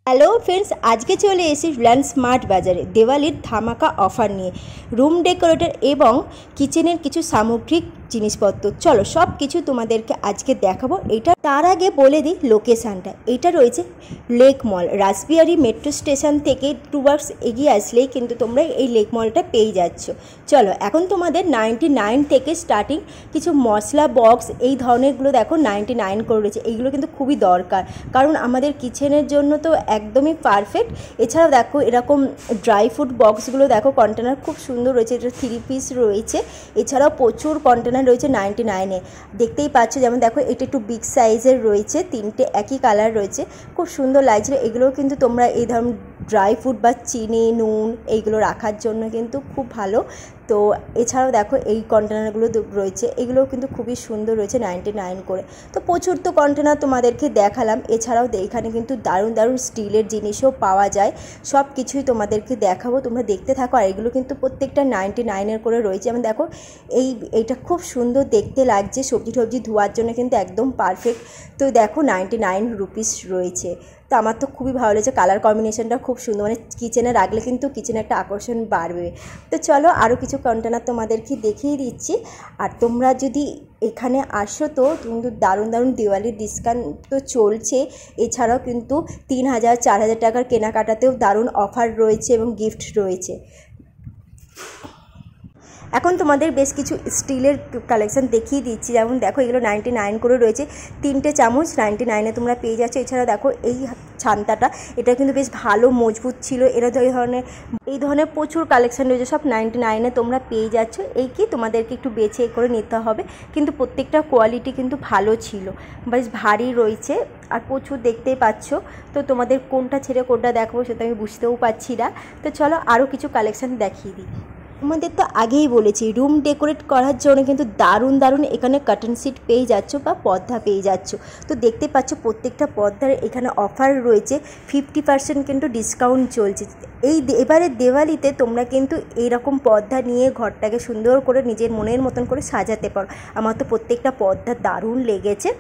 Hello friends, আজকে চলে এসেছি রিলায়েন্স স্মার্ট বাজারে দিওয়ালির ধামাকা অফার নিয়ে। রুম ডেকোরেটর এবং কিচেনের কিছু সামগ্রিক জিনিসপত্র, চলো সব কিছু তোমাদেরকে আজকে দেখাবো। এটা তার আগে বলে দিই লোকেশানটা। এটা রয়েছে লেক মল, রাসবিহারী মেট্রো স্টেশন থেকে 2 ওয়ার্কস এগিয়ে আসলেই কিন্তু তোমরা এই লেক মলটা পেয়ে যাচ্ছ। চলো এখন তোমাদের 99 থেকে স্টার্টিং কিছু মশলা বক্স এই ধরনেরগুলো দেখো 99 করে রয়েছে। এইগুলো কিন্তু খুবই দরকার, কারণ আমাদের কিচেনের জন্য তো একদমই পারফেক্ট। এছাড়াও দেখো এরকম ড্রাই ফ্রুট বক্সগুলো দেখো, কন্টেনার খুব সুন্দর রয়েছে। এটা 3 পিস রয়েছে। এছাড়াও প্রচুর কন্টেনার রয়েছে 99-এ, দেখতেই পাচ্ছ। যেমন দেখো এটা একটু বিগ সাইজের রয়েছে, 3টে একই কালার রয়েছে, খুব সুন্দর লাগছে। এগুলো কিন্তু তোমরা এই ধরনের ড্রাই ফ্রুট বা চিনি নুন এইগুলো রাখার জন্য কিন্তু খুব ভালো। তো এছাড়াও দেখো এই কন্টেনারগুলো রয়েছে, এগুলোও কিন্তু খুবই সুন্দর রয়েছে 99 করে। তো প্রচুর তো কন্টেনার তোমাদেরকে দেখালাম। এছাড়াও এখানে কিন্তু দারুণ দারুণ স্টিলের জিনিসও পাওয়া যায়, সব কিছুই তোমাদেরকে দেখাবো, তোমরা দেখতে থাকো। আর এগুলো কিন্তু প্রত্যেকটা 99 করে রয়েছে। যেমন দেখো এইটা খুব সুন্দর দেখতে লাগছে, সবজি টবজি ধোয়ার জন্য কিন্তু একদম পারফেক্ট। তো দেখো 99 রুপিস রয়েছে। তো আমার তো খুবই ভালো লেগেছে, কালার কম্বিনেশনটা খুব সুন্দর, মানে কিচেনে রাখলে কিন্তু কিচেনে একটা আকর্ষণ বাড়বে। তো চলো আরও কিছু কন্টেনার তোমাদেরকে দেখিয়ে দিচ্ছি। আর তোমরা যদি এখানে আসো তো কিন্তু দারুণ দারুণ দিওয়ালির ডিসকাউন্ট তো চলছে। এছাড়াও কিন্তু 3000 4000 টাকার কেনাকাটাতেও দারুণ অফার রয়েছে এবং গিফট রয়েছে। এখন তোমাদের বেশ কিছু স্টিলের কালেকশান দেখিয়ে দিচ্ছি। যেমন দেখো এগুলো 99 করে রয়েছে, 3টে চামচ 99-এ তোমরা পেয়ে যাচ্ছ। এছাড়া দেখো এই ছান্তাটা, এটা কিন্তু বেশ ভালো মজবুত ছিল। এরা এই ধরনের প্রচুর কালেকশান রয়েছে, সব 99-এ তোমরা পেয়ে যাচ্ছ। এই কি তোমাদেরকে একটু বেছে করে নিতে হবে, কিন্তু প্রত্যেকটা কোয়ালিটি কিন্তু ভালো ছিল, বেশ ভারী রয়েছে আর প্রচুর দেখতেই পাচ্ছ। তো তোমাদের কোনটা ছেড়ে কোনটা দেখাবো সেটা আমি বুঝতেও পারছি না। তো চলো আরও কিছু কালেকশান দেখিয়ে দিই। আমাদের তো আগেই বলেছি রুম ডেকোরেট করার জন্য কিন্তু দারুণ দারুণ এখানে কার্টেন সিট পেয়ে যাচ্ছ বা পর্দা পেয়ে যাচ্ছ। তো দেখতে পাচ্ছ প্রত্যেকটা পর্দার এখানে অফার রয়েছে, 50% কিন্তু ডিসকাউন্ট চলছে। এবারে দিওয়ালিতে তোমরা কিন্তু এইরকম পর্দা নিয়ে ঘরটাকে সুন্দর করে নিজের মনের মতন করে সাজাতে পারো। আমার তো প্রত্যেকটা পর্দা দারুণ লেগেছে।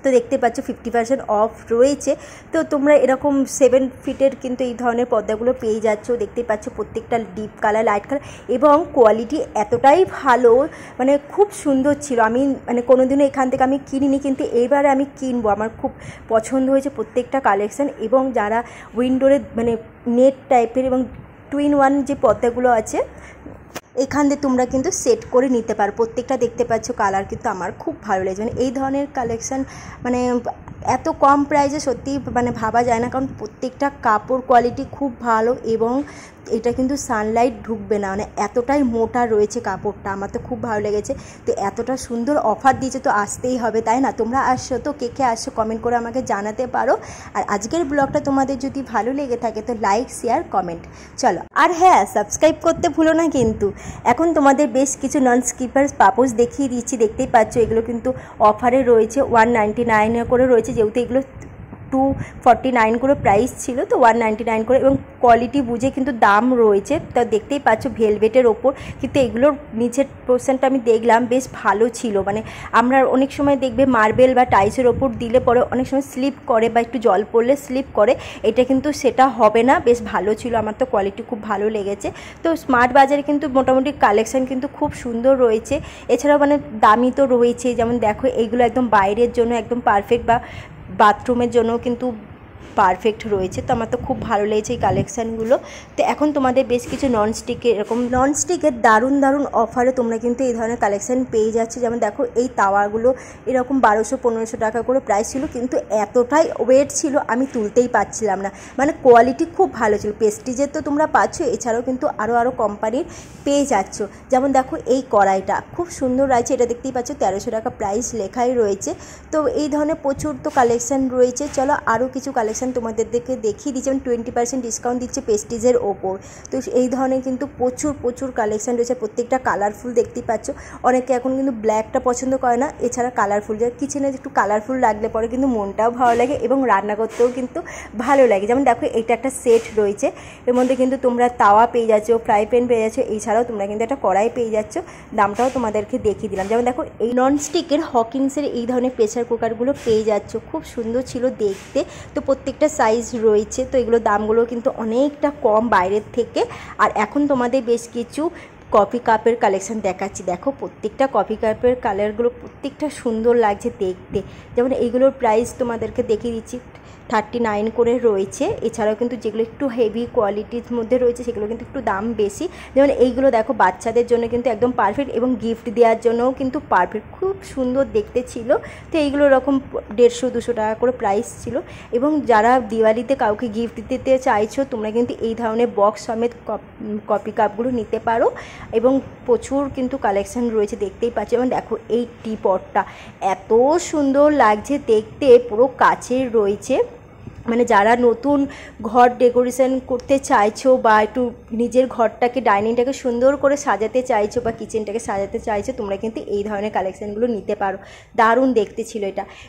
তো দেখতে পাচ্ছ 50% অফ রয়েছে। তো তোমরা এরকম 7 ফিটের কিন্তু এই ধরনের পর্দাগুলো পেয়ে যাচ্ছ। দেখতে পাচ্ছ প্রত্যেকটা ডিপ কালার লাইট কালার এবং কোয়ালিটি এতটাই ভালো, মানে খুব সুন্দর ছিল। আমি মানে কোনোদিনও এখান থেকে আমি কিনিনি, কিন্তু এইবারে আমি কিনবো। আমার খুব পছন্দ হয়েছে প্রত্যেকটা কালেকশান। এবং যারা উইন্ডোরে মানে নেট টাইপের এবং 2-in-1 যে পর্দাগুলো আছে এখান থেকে তোমরা কিন্তু সেট করে নিতে পারো। প্রত্যেকটা দেখতে পাচ্ছ কালার কিন্তু আমার খুব ভালো লেগেছে। মানে এই ধরনের কালেকশান মানে এত কম প্রাইসে সত্যি মানে ভাবা যায় না, কারণ প্রত্যেকটা কাপড় কোয়ালিটি খুব ভালো এবং এটা কিন্তু সানলাইট ঢুকবে না, মানে এতটাই মোটা রয়েছে কাপড়টা। আমার তো খুব ভালো লেগেছে। তো এতটা সুন্দর অফার দিয়েছে তো আসতেই হবে, তাই না? তোমরা আসছো তো, কে আসছো কমেন্ট করে আমাকে জানাতে পারো। আর আজকের ব্লগটা তোমাদের যদি ভালো লেগে থাকে তো লাইক শেয়ার কমেন্ট চলো। আর হ্যাঁ, সাবস্ক্রাইব করতে ভুলো না কিন্তু। এখন তোমাদের বেশ কিছু নন স্কিপার পাপোশ দেখিয়ে দিচ্ছি, দেখতেই পাচ্ছ। এগুলো কিন্তু অফারে রয়েছে, 199 করে রয়েছে, যেহেতু এগুলো 249 করে প্রাইস ছিল, তো 199 করে এবং কোয়ালিটি বুঝে কিন্তু দাম রয়েছে। তা দেখতেই পাচ্ছ ভেলভেটের ওপর, কিন্তু এগুলোর নিচের পোর্শনটা আমি দেখলাম বেশ ভালো ছিল। মানে আমরা অনেক সময় দেখবে মার্বেল বা টাইলসের ওপর দিলে পরে অনেক সময় স্লিপ করে বা একটু জল পড়লে স্লিপ করে, এটা কিন্তু সেটা হবে না, বেশ ভালো ছিল। আমার তো কোয়ালিটি খুব ভালো লেগেছে। তো স্মার্ট বাজারে কিন্তু মোটামুটি কালেকশান কিন্তু খুব সুন্দর রয়েছে। এছাড়াও মানে দামি তো রয়েছে। যেমন দেখো এইগুলো একদম বাইরের জন্য একদম পারফেক্ট, বা বাথরুমের জন্য কিন্তু পারফেক্ট রয়েছে। তো আমার তো খুব ভালো লেগেছে এই কালেকশানগুলো। তো এখন তোমাদের বেশ কিছু ননস্টিকের এরকম ননস্টিকের দারুণ দারুণ অফারে তোমরা কিন্তু এই ধরনের কালেকশান পেয়ে যাচ্ছ। যেমন দেখো এই তাওয়াগুলো এরকম 1200-1500 টাকা করে প্রাইস ছিল, কিন্তু এতটাই ওয়েট ছিল আমি তুলতেই পারছিলাম না, মানে কোয়ালিটি খুব ভালো ছিল। প্রেস্টিজের তো তোমরা পাচ্ছ, এছাড়াও কিন্তু আরও কোম্পানির পেয়ে যাচ্ছ। যেমন দেখো এই কড়াইটা খুব সুন্দর রয়েছে, এটা দেখতেই পাচ্ছ 1300 টাকা প্রাইস লেখাই রয়েছে। তো এই ধরনের প্রচুর তো কালেকশান রয়েছে। চলো আরও কিছু কালেকশান তোমাদেরকে দেখিয়ে দিচ্ছি। যেমন 20% ডিসকাউন্ট দিচ্ছে প্রেস্টিজের ওপর। তো এই ধরনের কিন্তু প্রচুর কালেকশান রয়েছে, প্রত্যেকটা কালারফুল দেখতেই পাচ্ছ। অনেকে এখন কিন্তু ব্ল্যাকটা পছন্দ করে না, এছাড়া কালারফুল, যে কিচেনে একটু কালারফুল লাগলে পরে কিন্তু মনটাও ভালো লাগে এবং রান্না করতেও কিন্তু ভালো লাগে। যেমন দেখো এটা একটা সেট রয়েছে, এর মধ্যে কিন্তু তোমরা তাওয়া পেয়ে যাচ্ছ, ফ্রাই প্যান পেয়ে যাচ্ছ, এছাড়াও তোমরা কিন্তু একটা কড়াই পেয়ে যাচ্ছ। দামটাও তোমাদেরকে দেখিয়ে দিলাম। যেমন দেখো এই ননস্টিকের হকিংসের এই ধরনের প্রেসার কুকারগুলো পেয়ে যাচ্ছ, খুব সুন্দর ছিল দেখতে। তো প্রত্যেকটা সাইজ রয়েছে, তো এগুলো দামগুলো কিন্তু অনেকটা কম বাইরের থেকে। আর এখন তোমাদের বেশ কিছু কফি কাপের কালেকশান দেখাচ্ছি। দেখো প্রত্যেকটা কফি কাপের কালারগুলো প্রত্যেকটা সুন্দর লাগছে দেখতে। যেমন এইগুলোর প্রাইস তোমাদেরকে দেখিয়ে দিচ্ছি, 39 করে রয়েছে। এছাড়াও কিন্তু যেগুলো একটু হেভি কোয়ালিটির মধ্যে রয়েছে সেগুলো কিন্তু একটু দাম বেশি। যেমন এইগুলো দেখো বাচ্চাদের জন্য কিন্তু একদম পারফেক্ট এবং গিফট দেওয়ার জন্যও কিন্তু পারফেক্ট, খুব সুন্দর দেখতে ছিল। তো এইগুলো এরকম 150-200 টাকা করে প্রাইস ছিল। এবং যারা দিওয়ালিতে কাউকে গিফট দিতে চাইছো তোমরা কিন্তু এই ধরনের বক্স সমেত কফি কাপগুলো নিতে পারো। এবং প্রচুর কিন্তু কালেকশান রয়েছে দেখতেই পাচ্ছ। যেমন দেখো এই টি পটটা এত সুন্দর লাগছে দেখতে, পুরো কাচের রয়েছে। মানে যারা নতুন ঘর ডেকোরেশন করতে চাইছো বা একটু নিজের ঘরটাকে ডাইনিংটাকে সুন্দর করে সাজাতে চাইছো বা কিচেনটাকে সাজাতে চাইছো, তোমরা কিন্তু এই ধরনের কালেকশানগুলো নিতে পারো। দারুণ দেখতে ছিল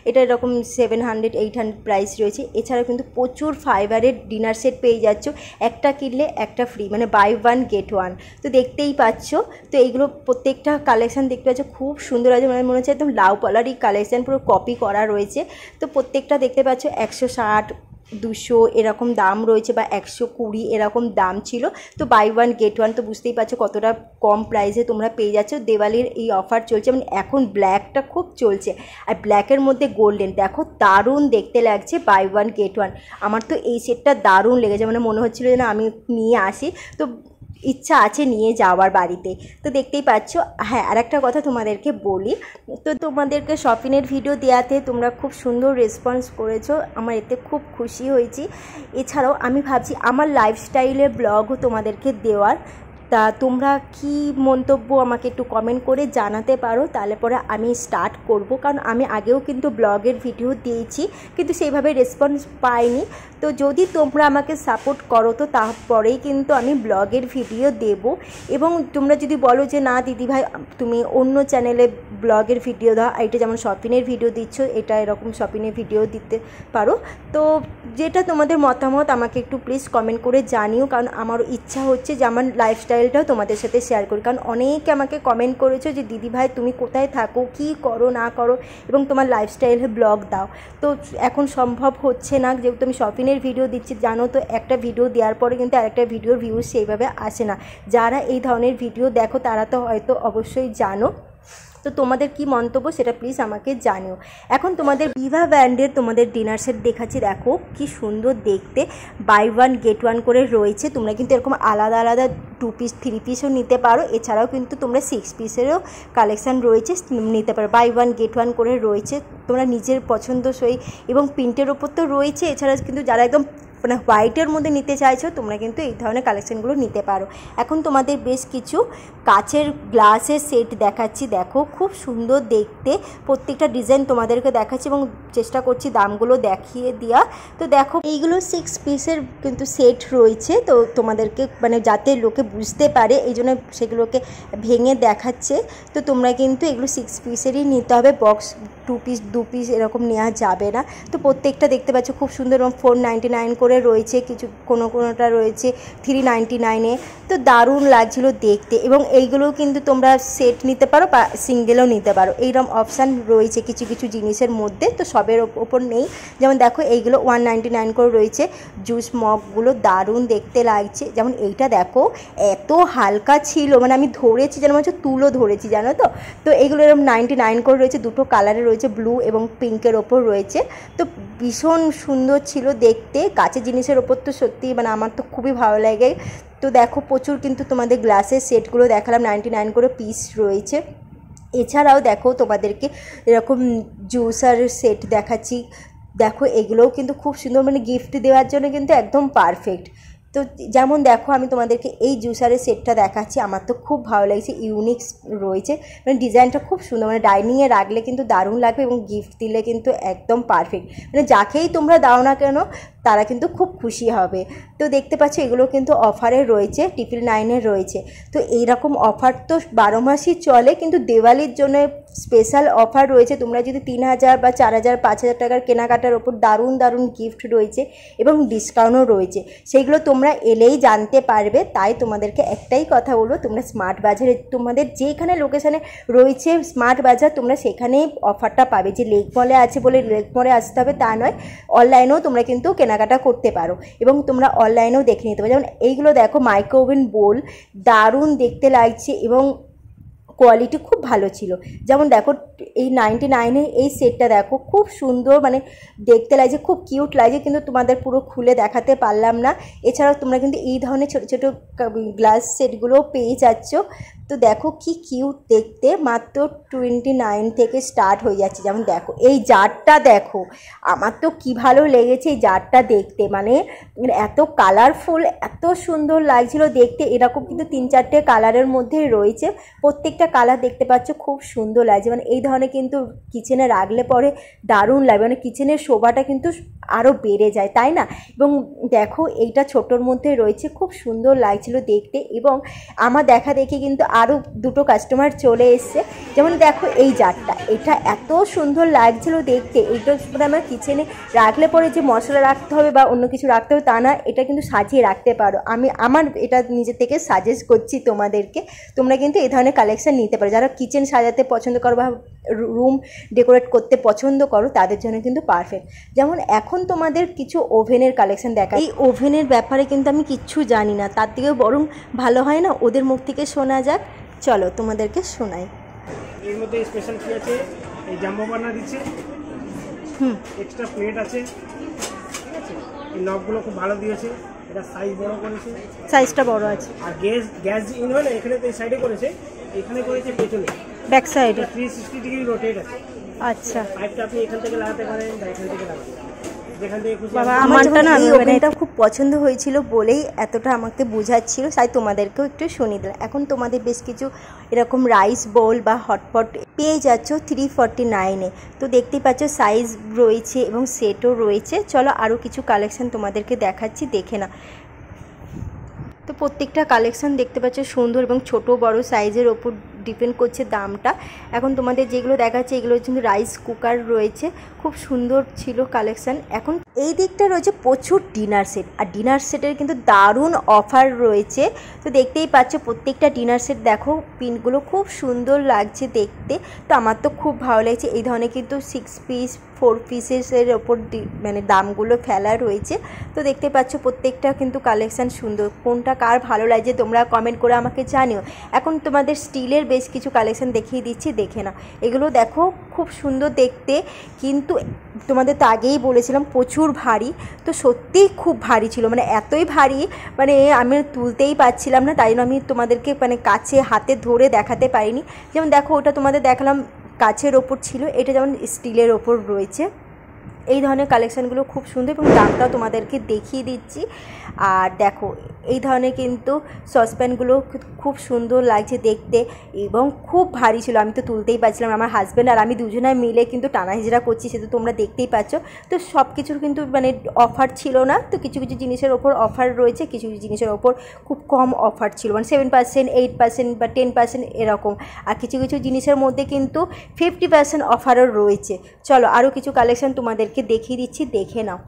এটা এরকম 700-800 প্রাইস রয়েছে। এছাড়াও কিন্তু প্রচুর ফাইবারের ডিনার সেট পেয়ে যাচ্ছ, একটা কিনলে একটা ফ্রি, মানে বাই 1 get 1। তো দেখতেই পাচ্ছ। তো এইগুলো প্রত্যেকটা কালেকশান দেখতে পাচ্ছ খুব সুন্দর আছে, মানে মনে হচ্ছে একদম লাউ পালারই কালেকশান পুরো কপি করা রয়েছে। তো প্রত্যেকটা দেখতে পাচ্ছ 160-200 এরকম দাম রয়েছে, বা 120 এরকম দাম ছিল। তো বাই 1 get 1, তো বুঝতেই পারছো কতটা কম প্রাইসে তোমরা পেয়ে যাচ্ছ। দেওয়ালির এই অফার চলছে, মানে এখন ব্ল্যাকটা খুব চলছে, আর ব্ল্যাকের মধ্যে গোল্ডেন দেখো দারুণ দেখতে লাগছে। বাই 1 get 1, আমার তো এই সেটটা দারুণ লেগেছে, মানে মনে হচ্ছিল যে না আমি নিয়ে আসি, তো ইচ্ছা আছে নিয়ে যাওয়ার বাড়িতে। তো দেখতেই পাচ্ছ। হ্যাঁ, আর একটা কথা তোমাদেরকে বলি, তো তোমাদেরকে শপিংয়ের ভিডিও দেওয়াতে তোমরা খুব সুন্দর রেসপন্স করেছো, আমার এতে খুব খুশি হয়েছি। এছাড়াও আমি ভাবছি আমার লাইফস্টাইলের ব্লগও তোমাদেরকে দেওয়ার। তা তোমরা কি মন্তব্য আমাকে একটু কমেন্ট করে জানাতে পারো, তাহলে পরে আমি স্টার্ট করব। কারণ আমি আগেও কিন্তু ব্লগের ভিডিও দিয়েছি, কিন্তু সেইভাবে রেসপন্স পাইনি। তো যদি তোমরা আমাকে সাপোর্ট করো তো তারপরেই কিন্তু আমি ব্লগের ভিডিও দেব। এবং তোমরা যদি বলো যে না দিদিভাই তুমি অন্য চ্যানেলে ব্লগের ভিডিও দাও, এটা যেমন শপিংয়ের ভিডিও দিচ্ছ, এটা এরকম শপিংয়ের ভিডিও দিতে পারো। তো যেটা তোমাদের মতামত আমাকে একটু প্লিজ কমেন্ট করে জানিও, কারণ আমার ইচ্ছা হচ্ছে যে আমার লাইফস্টাইলটাও তোমাদের সাথে শেয়ার করি। কারণ অনেকে আমাকে কমেন্ট করেছো যে দিদিভাই তুমি কোথায় থাকো, কী করো না করো, এবং তোমার লাইফস্টাইলের ব্লগ দাও। তো এখন সম্ভব হচ্ছে না, যেহেতু আমি শপিংয়ের ভিডিও দিচ্ছি। জানো তো একটা ভিডিও দেওয়ার পরে কিন্তু আরেকটা ভিডিওর ভিউজ সেইভাবে আসে না। যারা এই ধরনের ভিডিও দেখো তারা তো হয়তো অবশ্যই জানো। তো তোমাদের কি মন্তব্য সেটা প্লিজ আমাকে জানিও। এখন তোমাদের বিভা ব্র্যান্ডের তোমাদের ডিনার সেট দেখাচ্ছি। দেখো কি সুন্দর দেখতে, বাই 1 get 1 করে রয়েছে। তোমরা কিন্তু এরকম আলাদা আলাদা 2 পিস 3 পিসও নিতে পারো। এছাড়াও কিন্তু তোমরা 6 পিসেরও কালেকশান রয়েছে, নিতে পারো। বাই 1 get 1 করে রয়েছে, তোমরা নিজের পছন্দসই এবং প্রিন্টের ওপর তো রয়েছে। এছাড়া কিন্তু যারা একদম মানে হোয়াইটের মধ্যে নিতে চাইছো তোমরা কিন্তু এই ধরনের কালেকশানগুলো নিতে পারো। এখন তোমাদের বেশ কিছু কাচের গ্লাসের সেট দেখাচ্ছি। দেখো খুব সুন্দর দেখতে, প্রত্যেকটা ডিজাইন তোমাদেরকে দেখাচ্ছি এবং চেষ্টা করছি দামগুলো দেখিয়ে দেওয়া। তো দেখো এইগুলো 6 পিসের কিন্তু সেট রয়েছে, তো তোমাদেরকে মানে যাতে লোকে বুঝতে পারে এই জন্য সেগুলোকে ভেঙে দেখাচ্ছে। তো তোমরা কিন্তু এগুলো 6 পিসেরই নিতে হবে, বক্স 2 পিস 2 পিস এরকম নেওয়া যাবে না। তো প্রত্যেকটা দেখতে পাচ্ছ খুব সুন্দর এবং 499 করে করে রয়েছে, কিছু কোনোটা রয়েছে 399-এ। তো দারুণ লাগছিল দেখতে। এবং এইগুলোও কিন্তু তোমরা সেট নিতে পারো বা সিঙ্গেলও নিতে পারো, এইরকম অপশান রয়েছে কিছু কিছু জিনিসের মধ্যে। তো সবের ওপর নেই। যেমন দেখো এইগুলো 199 করে রয়েছে। জুস মগগুলো দারুণ দেখতে লাগছে। যেমন এইটা দেখো এত হালকা ছিল, মানে আমি ধরেছি যেন মনে হচ্ছে তুলো ধরেছি, জানো তো। তো এইগুলো এরকম 99 করে রয়েছে, দুটো কালারে রয়েছে, ব্লু এবং পিঙ্কের ওপর রয়েছে। তো ভীষণ সুন্দর ছিল দেখতে। কাঁচের জিনিসের ওপর তো সত্যি মানে আমার তো খুবই ভালো লাগে। তো দেখো প্রচুর কিন্তু তোমাদের গ্লাসের সেটগুলো দেখালাম, 99 করে পিস রয়েছে। এছাড়াও দেখো তোমাদেরকে এরকম জুসার সেট দেখাচ্ছি। দেখো এগুলোও কিন্তু খুব সুন্দর, মানে গিফট দেওয়ার জন্য কিন্তু একদম পারফেক্ট। তো যেমন দেখো আমি তোমাদেরকে এই জুসারের সেটটা দেখাচ্ছি, আমার তো খুব ভালো লাগছে, ইউনিক রয়েছে, মানে ডিজাইনটা খুব সুন্দর, মানে ডাইনিংয়ে রাখলে কিন্তু দারুণ লাগবে এবং গিফট দিলে কিন্তু একদম পারফেক্ট, মানে যাকেই তোমরা দাও না কেন তারা কিন্তু খুব খুশি হবে। তো দেখতে পাচ্ছ এগুলো কিন্তু অফারে রয়েছে, 999 রয়েছে। তো এইরকম অফার তো 12 মাসই চলে, কিন্তু দিওয়ালির জন্য স্পেশাল অফার রয়েছে। তোমরা যদি 3000 বা 4000 5000 টাকার কেনাকাটার ওপর দারুণ দারুণ গিফট রয়েছে এবং ডিসকাউন্টও রয়েছে, সেইগুলো তোমরা এলেই জানতে পারবে। তাই তোমাদেরকে একটাই কথা বলবো, তোমরা স্মার্ট বাজারে, তোমাদের যেখানে লোকেশানে রয়েছে স্মার্ট বাজার, তোমরা সেখানেই অফারটা পাবে। যে লেক মলে আছে বলে লেক মলে আসতে হবে তা নয়, অনলাইনেও তোমরা কিন্তু কেনাকাটা করতে পারো এবং তোমরা অনলাইনেও দেখে নিতে পারো। যেমন এইগুলো দেখো মাইক্রো ওভেন বোল, দারুণ দেখতে লাগছে এবং কোয়ালিটি খুব ভালো ছিল। যেমন দেখো এই 99-এ এই সেটটা দেখো খুব সুন্দর, মানে দেখতে লাগছে, খুব কিউট লাগছে, কিন্তু তোমাদের পুরো খুলে দেখাতে পারলাম না। এছাড়াও তোমরা কিন্তু এই ধরনের ছোটো ছোটো গ্লাস সেটগুলোও পেয়ে যাচ্ছ। তো দেখো কি কিউট দেখতে, মাত্র 29 থেকে স্টার্ট হয়ে যাচ্ছে। যেমন দেখো এই জারটা দেখো, আমার তো কী ভালো লেগেছে এই জারটা দেখতে, মানে এত কালারফুল, এত সুন্দর লাগছিল দেখতে। এরকম কিন্তু 3-4টে কালারের মধ্যে রয়েছে, প্রত্যেকটা কালার দেখতে পাচ্ছ খুব সুন্দর লাগছে। মানে এই ধরনের কিন্তু কিচেনে রাখলে পরে দারুণ লাগবে, মানে কিচেনের শোভাটা কিন্তু আরও বেড়ে যায়, তাই না? এবং দেখো এইটা ছোটোর মধ্যে রয়েছে, খুব সুন্দর লাগছিল দেখতে। এবং আমার দেখা দেখি কিন্তু আরও দুটো কাস্টমার চলে এসছে। যেমন দেখো এই জারটা, এটা এত সুন্দর লাগছিল দেখতে। এইটা মানে আমার কিচেনে রাখলে পরে যে মশলা রাখতে হবে বা অন্য কিছু রাখতে হবে তা না, এটা কিন্তু সাজিয়ে রাখতে পারো। আমি আমার এটা নিজে থেকে সাজেস্ট করছি তোমাদেরকে, তোমরা কিন্তু এই ধরনের কালেকশন নিতে পারো। যারা কিচেন সাজাতে পছন্দ করো বা রুম ডেকোরেট করতে পছন্দ করো তাদের জন্য কিন্তু পারফেক্ট। যেমন এখন তোমাদের কিছু ওভেনের কালেকশন দেখা, এই ওভেনের ব্যাপারে কিন্তু আমি কিচ্ছু জানি না, তার থেকেও বরং ভালো হয় না ওদের মুখ থেকে শোনা যাক। চলো তোমাদেরকে শোনাই। এর মধ্যে স্পেশাল কি আছে, এই জাম্বো বার্নার দিচ্ছে, এক্সট্রা প্লেট আছে, ঠিক আছে। এই নবগুলো খুব ভালো দিয়েছে, এটা সাইজ বড় করেছে, সাইজটা বড় আছে। আর গ্যাস ইন হয় না, এখানে তো এই সাইডে করেছে, এখানে করেছে পেছনে ব্যাক সাইডে 360 ডিগ্রি রোটেট আছে। আচ্ছা, পাইপটা আপনি এখান থেকে লাগাতে পারেন বা এখান থেকে লাগাতে পারেন, যেখান থেকে খুশি। আমারটা না এই ওভেনটা খুব পছন্দ হয়েছিল বলেই এতটা আমাকে বোঝাচ্ছিল, তাই তোমাদেরকেও একটু শুনিয়ে দিলাম। এখন তোমাদের বেশ কিছু এরকম রাইস বোল বা হটপট পেয়ে যাচ্ছ 349-এ। তো দেখতেই পাচ্ছ সাইজ রয়েছে এবং সেটও রয়েছে। চলো আরও কিছু কালেকশন তোমাদেরকে দেখাচ্ছি, দেখে না। তো প্রত্যেকটা কালেকশন দেখতে পাচ্ছ সুন্দর এবং ছোট বড় সাইজের ওপর ডিপেন্ড করছে দামটা। এখন তোমাদের যেগুলো দেখাচ্ছে এগুলো কিন্তু রাইস কুকার রয়েছে, খুব সুন্দর ছিল কালেকশান। এখন এই দিকটা রয়েছে প্রচুর ডিনার সেট, আর ডিনার সেটের কিন্তু দারুণ অফার রয়েছে। তো দেখতেই পাচ্ছ প্রত্যেকটা ডিনার সেট দেখো, পিনগুলো খুব সুন্দর লাগছে দেখতে। তো আমার তো খুব ভালো লাগছে। এই ধরনের কিন্তু 6 পিস 4 পিসের ওপর মানে দামগুলো ফেলা রয়েছে। তো দেখতে পাচ্ছ প্রত্যেকটা কিন্তু কালেকশান সুন্দর। কোনটা কার ভালো লাগছে তোমরা কমেন্ট করে আমাকে জানিও। এখন তোমাদের স্টিলের বেশ কিছু কালেকশান দেখিয়ে দিচ্ছি, দেখে না। এগুলো দেখো খুব সুন্দর দেখতে, কিন্তু তোমাদের তো আগেই বলেছিলাম প্রচুর ভারী। তো সত্যিই খুব ভারী ছিল, মানে এতই ভারী মানে আমি তুলতেই পারছিলাম না, তাই জন্য আমি তোমাদেরকে মানে কাছে হাতে ধরে দেখাতে পারিনি। যেমন দেখো ওটা তোমাদের দেখালাম কাচের ওপর ছিল, এটা যেমন স্টিলের ওপর রয়েছে। এই ধরনের কালেকশানগুলো খুব সুন্দর এবং দামটাও তোমাদেরকে দেখিয়ে দিচ্ছি। আর দেখো এই ধরনের কিন্তু সসপ্যানগুলো খুব সুন্দর লাগছে দেখতে এবং খুব ভারী ছিল, আমি তো তুলতেই পারছিলাম। আমার হাজব্যান্ড আর আমি দুজনে মিলে কিন্তু টানা হিজড়া করছি, সে তো তোমরা দেখতেই পাচ্ছ। তো সব কিছুর কিন্তু মানে অফার ছিল না, তো কিছু কিছু জিনিসের ওপর অফার রয়েছে, কিছু কিছু জিনিসের ওপর খুব কম অফার ছিল, মানে 7%, 8% বা 10% এরকম। আর কিছু কিছু জিনিসের মধ্যে কিন্তু 50% অফারও রয়েছে। চলো আরও কিছু কালেকশান তোমাদেরকে দেখিয়ে দিচ্ছি, দেখে নাও।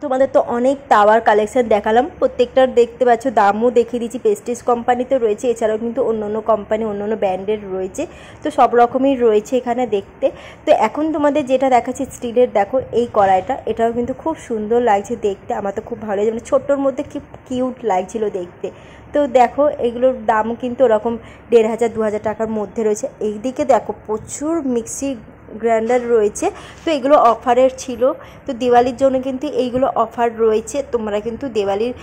তোমাদের তো অনেক টাওয়ার কালেকশন দেখালাম, প্রত্যেকটার দেখতে পাচ্ছ দামও দেখিয়ে দিচ্ছি। প্রেস্টিজ কোম্পানিতে রয়েছে, এছাড়াও কিন্তু অন্য অন্য কোম্পানি অন্য অন্য ব্র্যান্ডের রয়েছে, তো সব রকমই রয়েছে এখানে দেখতে। তো এখন তোমাদের যেটা দেখাচ্ছি স্টিলের, দেখো এই কড়াইটা, এটাও কিন্তু খুব সুন্দর লাগছে দেখতে, আমার তো খুব ভালো লাগছে, মানে ছোট্টোর মধ্যে কি কিউট লাগছিল দেখতে। তো দেখো এগুলোর দাম কিন্তু ওরকম 1500-2000 টাকার মধ্যে রয়েছে। এইদিকে দেখো প্রচুর মিক্সি গ্রাইন্ডার রয়েছে, তো এগুলো অফারের ছিল, তো দিওয়ালির জন্য কিন্তু এইগুলো অফার রয়েছে। তোমরা কিন্তু দিওয়ালির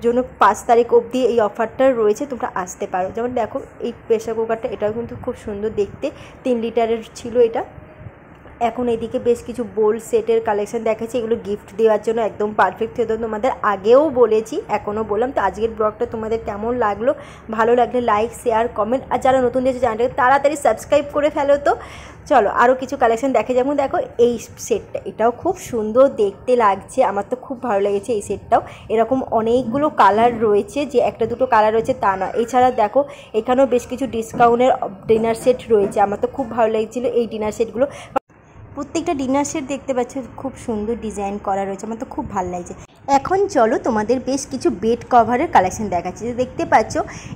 জন্য 5 তারিখ অবধি এই অফারটা রয়েছে, তোমরা আসতে পারো। যেমন দেখো এই প্রেসার কুকারটা, এটাও কিন্তু খুব সুন্দর দেখতে, 3 লিটারের ছিল এটা। এখন এদিকে বেশ কিছু বোল সেটের কালেকশন দেখাচ্ছি, এগুলো গিফট দেওয়ার জন্য একদম পারফেক্ট। তো তোমাদের আগেও বলেছি, এখনও বললাম। তো আজকের ব্লগটা তোমাদের কেমন লাগলো, ভালো লাগলে লাইক শেয়ার কমেন্ট, আর যারা নতুন দেখছে চ্যানেলটাকে তাড়াতাড়ি সাবস্ক্রাইব করে ফেলো। তো চলো আরও কিছু কালেকশন দেখে, যেমন দেখো এই সেটটা, এটাও খুব সুন্দর দেখতে লাগছে, আমার তো খুব ভালো লেগেছে এই সেটটাও। এরকম অনেকগুলো কালার রয়েছে, যে একটা দুটো কালার রয়েছে তা না। এছাড়া দেখো এখানেও বেশ কিছু ডিসকাউন্টের ডিনার সেট রয়েছে, আমার তো খুব ভালো লেগেছিলো এই ডিনার সেটগুলো। প্রত্যেকটা ডিনার সেট দেখতে পাচ্ছ খুব সুন্দর ডিজাইন করা রয়েছে, আমার তো খুব ভালো লাগছে। এখন চলো তোমাদের বেশ কিছু বেড কভারের কালেকশন দেখাচ্ছি। যে দেখতে পাচ্ছ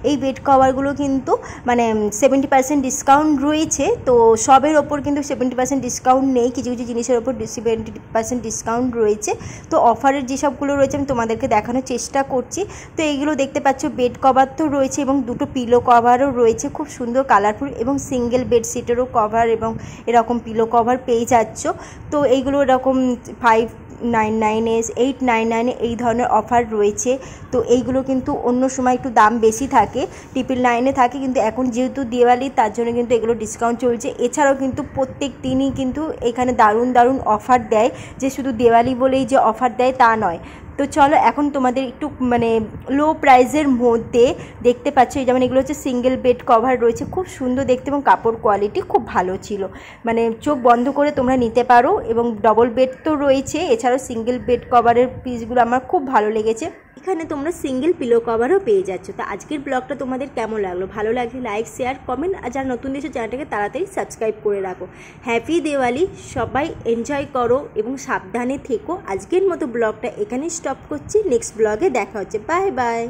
এই বেড কভারগুলো কিন্তু মানে 70% ডিসকাউন্ট রয়েছে, তো সবের ওপর কিন্তু 70% ডিসকাউন্ট নেই, কিছু কিছু জিনিসের ওপর 70% ডিসকাউন্ট রয়েছে। তো অফারের যেসবগুলো রয়েছে আমি তোমাদেরকে দেখানোর চেষ্টা করছি। তো এইগুলো দেখতে পাচ্ছ বেড কভার তো রয়েছে, এবং দুটো পিলো কভারও রয়েছে, খুব সুন্দর কালারফুল, এবং সিঙ্গেল বেডশিটেরও কভার এবং এরকম পিলো কভার পেয়ে যাচ্ছ। তো এইগুলো এরকম 599 899 এই ধরনের অফার রয়েছে। তো এইগুলো কিন্তু অন্য সময় একটু দাম বেশি থাকে, 999 থাকে, কিন্তু এখন যেহেতু দিওয়ালি তার জন্য কিন্তু এগুলো ডিসকাউন্ট চলছে। এছাড়াও কিন্তু প্রত্যেক দিনই কিন্তু এখানে দারুণ দারুণ অফার দেয়, যে শুধু দিওয়ালি বলেই যে অফার দেয় তা নয়। তো চলো এখন তোমাদের একটু মানে লো প্রাইসের মধ্যে দেখতে পাচ্ছ, যেমন এগুলো হচ্ছে সিঙ্গেল বেড কভার রয়েছে, খুব সুন্দর দেখতে, এবং কাপড় কোয়ালিটি খুব ভালো ছিল, মানে চোখ বন্ধ করে তোমরা নিতে পারো। এবং ডবল বেড তো রয়েছে, এছাড়াও সিঙ্গেল বেড কভারের পিসগুলো আমার খুব ভালো লেগেছে। এখানে তোমরা সিঙ্গেল পিলো কভারও পেয়ে যাচ্ছ। তো আজকের ব্লগটা তোমাদের কেমন লাগলো, ভালো লাগলে লাইক শেয়ার কমেন্ট, আর যারা নতুন দেশে চ্যানেলটাকে তাড়াতাড়ি সাবস্ক্রাইব করে রাখো। হ্যাপি দিওয়ালি, সবাই এনজয় করো এবং সাবধানে থেকো। আজকের মতো ব্লগটা এখানেই স্টপ করছি, নেক্সট ব্লগে দেখা হচ্ছে, বাই বাই।